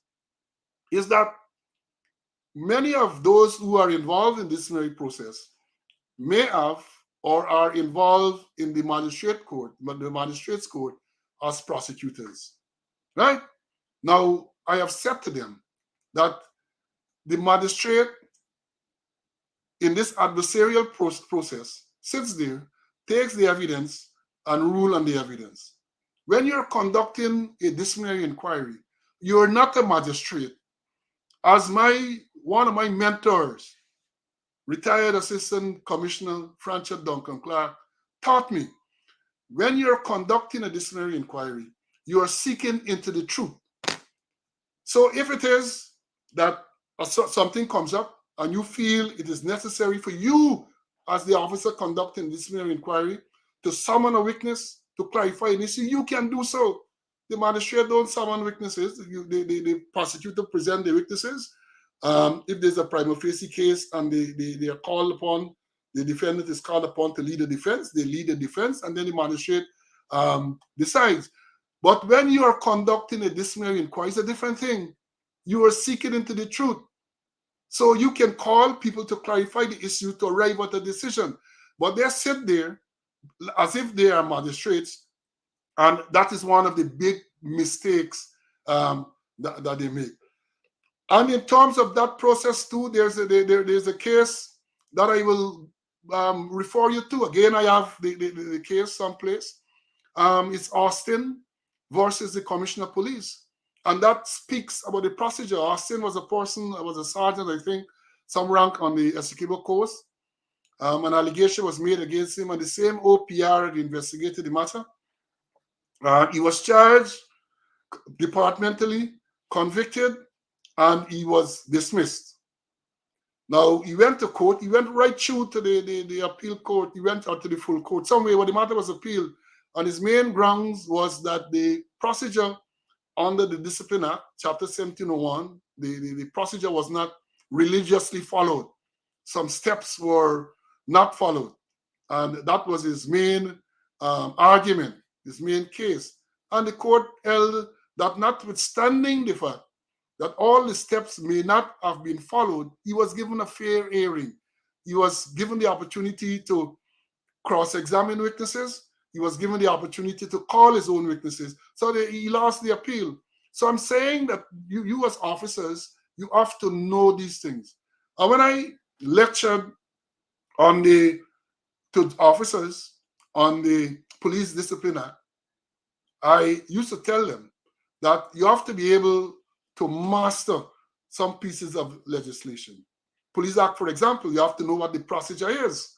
is that many of those who are involved in the disciplinary process may have or are involved in the magistrate's court as prosecutors, right? Now, I have said to them that the magistrate in this adversarial process sits there, takes the evidence, and rule on the evidence. When you're conducting a disciplinary inquiry, you're not a magistrate. As one of my mentors, retired Assistant Commissioner Francis Duncan Clark, taught me, when you're conducting a disciplinary inquiry, you are seeking into the truth. So if it is that something comes up and you feel it is necessary for you as the officer conducting disciplinary inquiry to summon a witness to clarify an issue, you can do so. The magistrate don't summon witnesses. The prosecutor present the witnesses. If there's a prima facie case and they are called upon, the defendant is called upon to lead the defense, they lead the defense, and then the magistrate decides. But when you are conducting a disciplinary inquiry, it's a different thing. You are seeking into the truth. So you can call people to clarify the issue to arrive at a decision. But they sit there as if they are magistrates, and that is one of the big mistakes that they make. And in terms of that process too, there's a case that I will refer you to. Again, I have the case someplace. It's Austin versus the Commissioner of Police. And that speaks about the procedure. Austin was a person, was a sergeant, I think, some rank on the Essequibo coast. An allegation was made against him, and the same OPR had investigated the matter. He was charged departmentally, convicted, and he was dismissed. Now, he went to court. He went right through to the appeal court. He went out to the full court. Somewhere where the matter was appealed. And his main grounds was that the procedure under the Disciplinary Act, Chapter 1701, the procedure was not religiously followed. Some steps were not followed. And that was his main argument, his main case. And the court held that notwithstanding the fact that all the steps may not have been followed, he was given a fair hearing. He was given the opportunity to cross-examine witnesses. He was given the opportunity to call his own witnesses. So he lost the appeal. So I'm saying that you as officers, you have to know these things. And when I lectured to officers on the Police Discipline Act, I used to tell them that you have to be able to master some pieces of legislation. Police Act, for example, you have to know what the procedure is.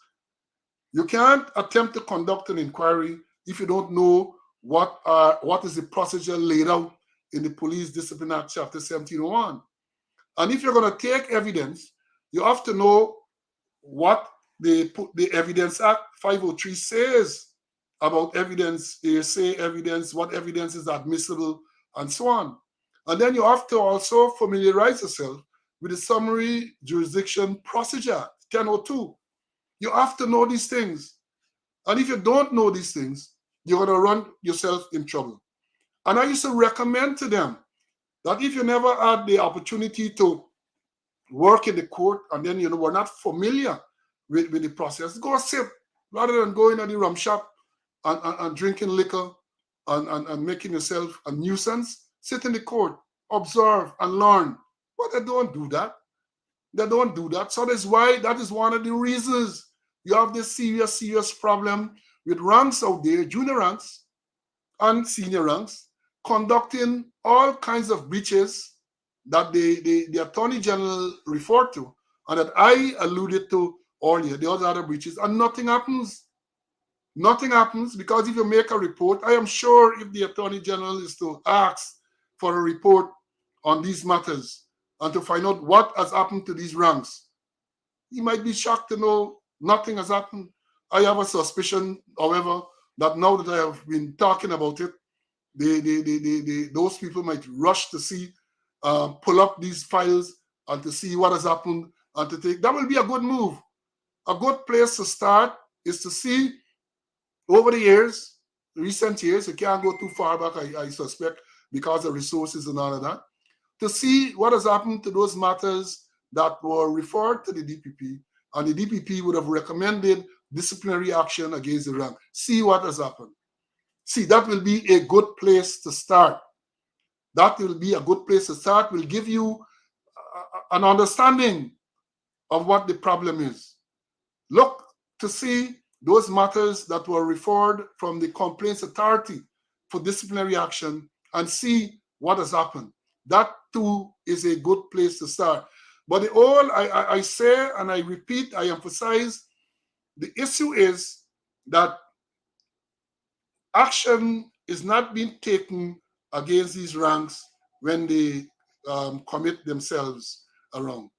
You can't attempt to conduct an inquiry if you don't know what is the procedure laid out in the Police Discipline Act, Chapter 1701. And if you're going to take evidence, you have to know what the Evidence Act 503 says about evidence, hearsay evidence, what evidence is admissible, and so on. And then you have to also familiarize yourself with the Summary Jurisdiction Procedure, 1002. You have to know these things. And if you don't know these things, you're going to run yourself in trouble. And I used to recommend to them that if you never had the opportunity to work in the court and then you were not familiar with the process, go sit rather than going to the rum shop and drinking liquor and making yourself a nuisance. Sit in the court, observe and learn. But they don't do that. They don't do that. So that is one of the reasons you have this serious problem with ranks out there, junior ranks and senior ranks, conducting all kinds of breaches that the Attorney General referred to and that I alluded to earlier, the other breaches, and nothing happens. Nothing happens because if you make a report, I am sure if the Attorney General is to ask for a report on these matters and to find out what has happened to these ranks, he might be shocked to know nothing has happened. I have a suspicion, however, that now that I have been talking about it, those people might rush to see, pull up these files and to see what has happened and to take. That will be a good move. A good place to start is to see over the years, recent years, you can't go too far back, I suspect, because of resources and all of that, to see what has happened to those matters that were referred to the DPP, and the DPP would have recommended disciplinary action against the rank. See what has happened. See, that will be a good place to start. That will be a good place to start, will give you an understanding of what the problem is. Look to see those matters that were referred from the Complaints Authority for disciplinary action and see what has happened. That too is a good place to start. But the whole, I say and I repeat, I emphasize, the issue is that action is not being taken against these ranks when they commit themselves around.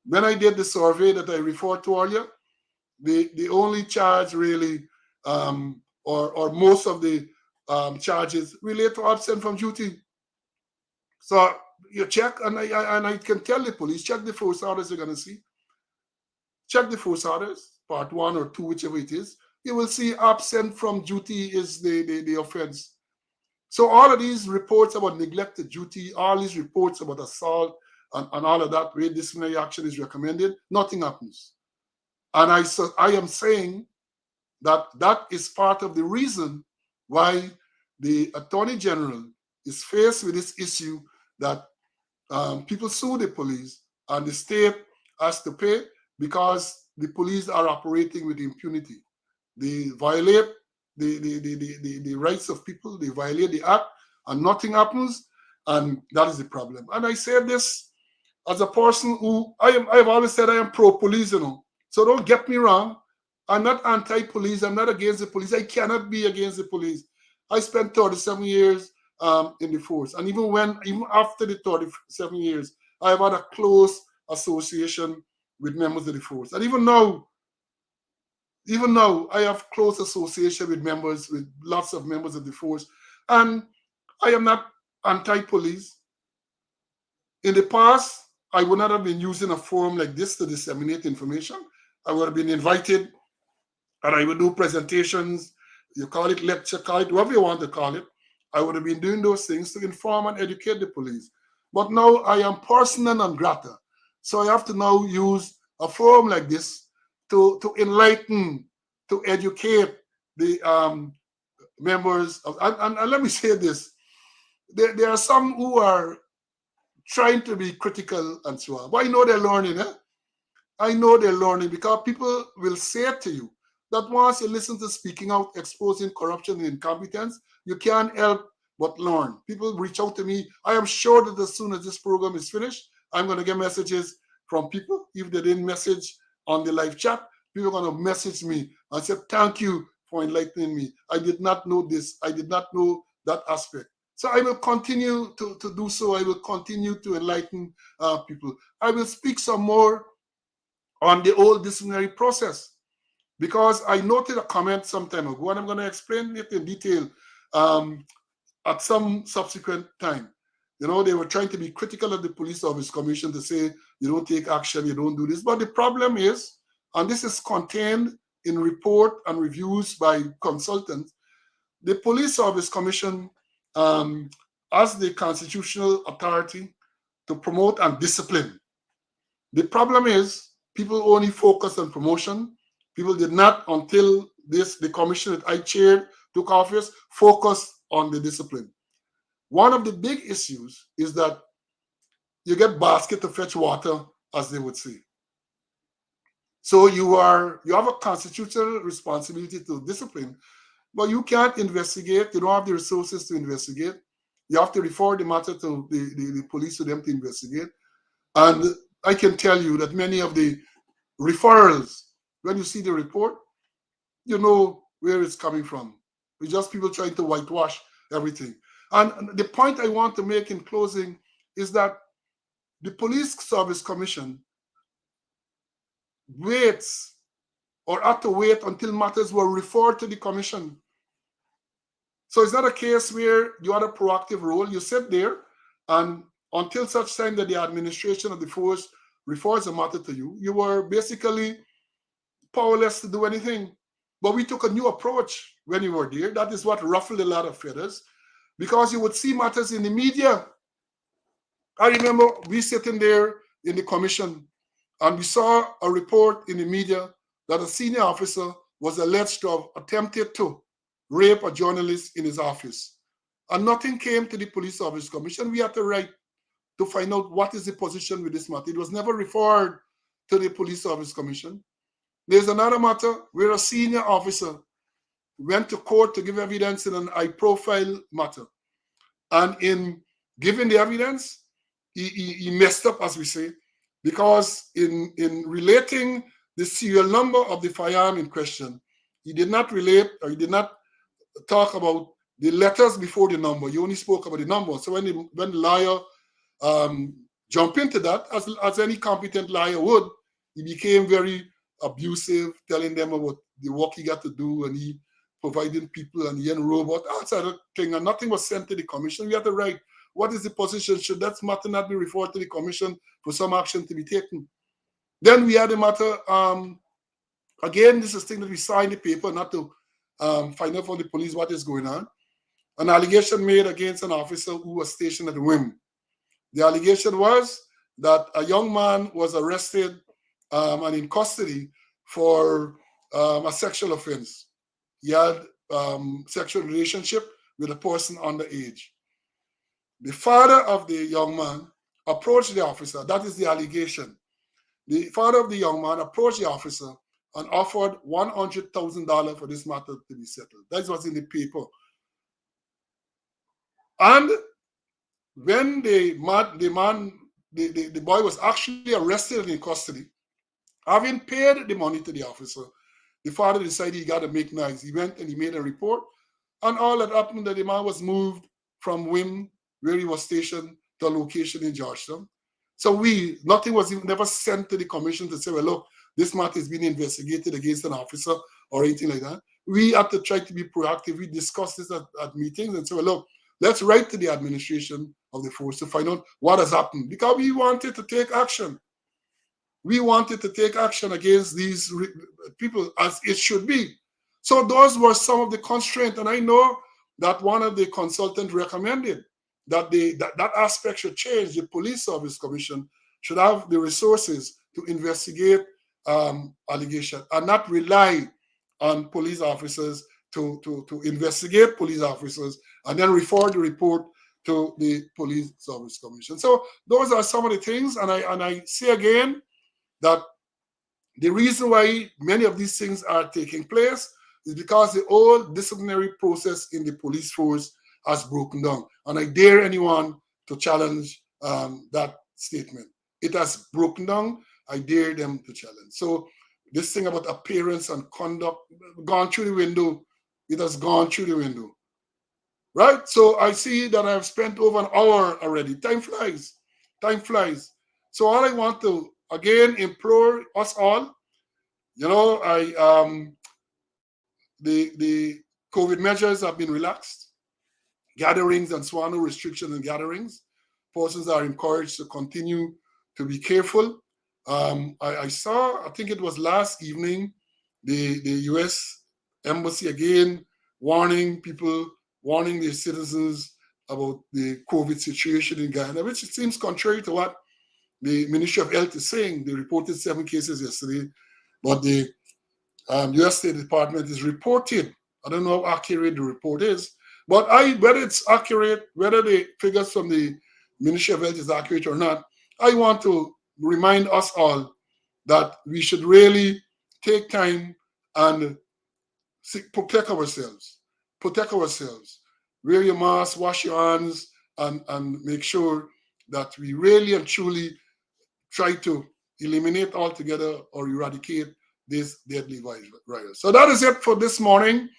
When I did the survey that I referred to earlier, the only charge really, or most of the charges relate to absent from duty. So you check, and I can tell the police, check the force orders you're going to see. Check the force orders, part 1 or 2, whichever it is. You will see absent from duty is the offense. So all of these reports about neglected duty, all these reports about assault and all of that, where disciplinary action is recommended, nothing happens. And I am saying that is part of the reason why the Attorney General is faced with this issue that People sue the police, and the state has to pay because the police are operating with impunity. They violate the rights of people, they violate the act, and nothing happens, and that is the problem. And I say this as a person who I've always said I am pro-police, So don't get me wrong. I'm not anti-police. I'm not against the police. I cannot be against the police. I spent 37 years in the force, and even after the 37 years, I've had a close association with members of the force, and even now, I have close association with lots of members of the force, and I am not anti-police. In the past, I would not have been using a forum like this to disseminate information. I would have been invited, and I would do presentations. You call it lecture, call it whatever you want to call it. I would have been doing those things to inform and educate the police. But now I am persona non grata. So I have to now use a forum like this to enlighten, to educate the members of, and let me say this. There are some who are trying to be critical and so on. But I know they're learning, I know they're learning because people will say to you that once you listen to speaking out, exposing corruption and incompetence, you can't help but learn. People reach out to me. I am sure that as soon as this program is finished, I'm going to get messages from people. If they didn't message on the live chat, people are going to message me and say, thank you for enlightening me. I did not know this. I did not know that aspect. So I will continue to do so. I will continue to enlighten people. I will speak some more on the whole disciplinary process because I noted a comment some time ago, and I'm going to explain it in detail at some subsequent time. They were trying to be critical of the Police Service Commission to say, you don't take action, you don't do this. But the problem is, and this is contained in report and reviews by consultants, the Police Service Commission has the constitutional authority to promote and discipline. The problem is people only focus on promotion. People did not, until the commission that I chaired took office, focus on the discipline. One of the big issues is that you get basket to fetch water, as they would say. So you have a constitutional responsibility to discipline, but you can't investigate. You don't have the resources to investigate. You have to refer the matter to the police for them to investigate. And I can tell you that many of the referrals, when you see the report, you know where it's coming from. It's just people trying to whitewash everything. And the point I want to make in closing is that the Police Service Commission waits or had to wait until matters were referred to the commission. So it's not a case where you had a proactive role. You sit there, and until such time that the administration of the force refers a matter to you, you were basically powerless to do anything. But we took a new approach when we were there. That is what ruffled a lot of feathers, because you would see matters in the media. I remember we sitting there in the commission, and we saw a report in the media that a senior officer was alleged to have attempted to rape a journalist in his office. And nothing came to the Police Service Commission. We had to write to find out what is the position with this matter. It was never referred to the Police Service Commission. There's another matter where a senior officer went to court to give evidence in an high-profile matter. And in giving the evidence, he messed up, as we say, because in relating the serial number of the firearm in question, he did not relate, or he did not talk about the letters before the number. He only spoke about the number. So when the lawyer jumped into that, as any competent lawyer would, he became very abusive, telling them about the work he got to do, and he providing people, and he and robot, outside of thing, and nothing was sent to the commission. We had to write, what is the position? Should that matter not be referred to the commission for some action to be taken? Then we had a matter, again, this is a thing that we saw in the paper, not to find out from the police what is going on. An allegation made against an officer who was stationed at the whim. The allegation was that a young man was arrested and in custody for a sexual offense. He had sexual relationship with a person underage. The father of the young man approached the officer. That is the allegation. The father of the young man approached the officer and offered $100,000 for this matter to be settled. That's what's in the paper. And when the boy was actually arrested and in custody, having paid the money to the officer, the father decided he got to make nice. He went and he made a report, and all that happened that the man was moved from Wim, where he was stationed, to a location in Georgetown. So nothing was never sent to the commission to say, well, look, this matter is being investigated against an officer or anything like that. We have to try to be proactive. We discussed this at meetings and say, well, look, let's write to the administration of the force to find out what has happened, because we wanted to take action. We wanted to take action against these people as it should be. So those were some of the constraints. And I know that one of the consultants recommended that that aspect should change. The Police Service Commission should have the resources to investigate allegations and not rely on police officers to investigate police officers and then refer the report to the Police Service Commission. So those are some of the things. And I say again that the reason why many of these things are taking place is because the old disciplinary process in the police force has broken down. And I dare anyone to challenge that statement. It has broken down. I dare them to challenge. So this thing about appearance and conduct gone through the window. It has gone through the window. Right? So I see that I've spent over an hour already. Time flies. Time flies. So all I want to, again, implore us all, the COVID measures have been relaxed. Gatherings and so on, no restrictions in gatherings. Persons are encouraged to continue to be careful. I saw, I think it was last evening, the U.S. Embassy again warning the citizens about the COVID situation in Ghana, which it seems contrary to what the Ministry of Health is saying. They reported 7 cases yesterday, but the U.S. State Department is reported. I don't know how accurate the report is, but whether it's accurate, whether the figures from the Ministry of Health is accurate or not, I want to remind us all that we should really take time and protect ourselves. Protect ourselves. Wear your mask, wash your hands, and make sure that we really and truly try to eliminate altogether or eradicate this deadly virus. So that is it for this morning.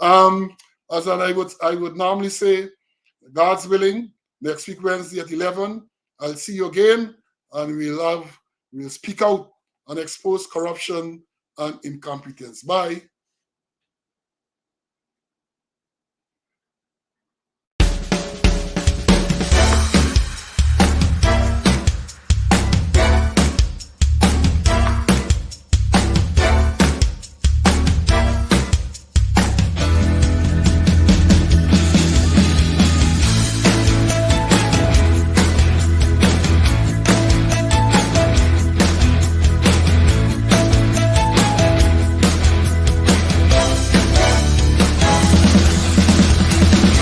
As I would normally say, God's willing, next week Wednesday at 11, I'll see you again, and we'll speak out and expose corruption and incompetence. Bye.